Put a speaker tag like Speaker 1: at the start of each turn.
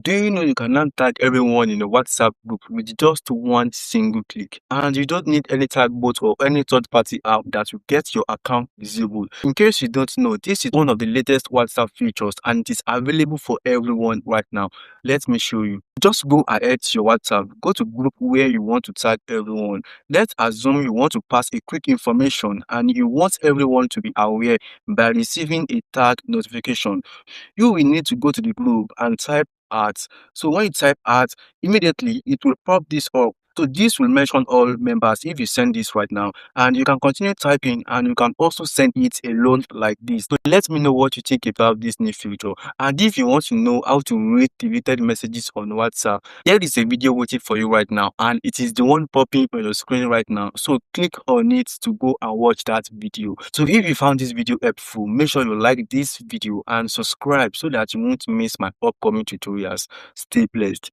Speaker 1: Do you know you can now tag everyone in a WhatsApp group with just one single click? And you don't need any tag bot or any third-party app that will get your account disabled. In case you don't know, this is one of the latest WhatsApp features and it is available for everyone right now. Let me show you. Just go ahead to your WhatsApp, go to group where you want to tag everyone. Let's assume you want to pass a quick information and you want everyone to be aware by receiving a tag notification. You will need to go to the group and type art. So when you type art, immediately it will pop this up. So this will mention all members if you send this right now, and you can continue typing and you can also send it alone like this. So let me know what you think about this new feature, and if you want to know how to read deleted messages on WhatsApp, there is a video waiting for you right now and it is the one popping on your screen right now. So click on it to go and watch that video. So if you found this video helpful, make sure you like this video and subscribe so that you won't miss my upcoming tutorials. Stay blessed.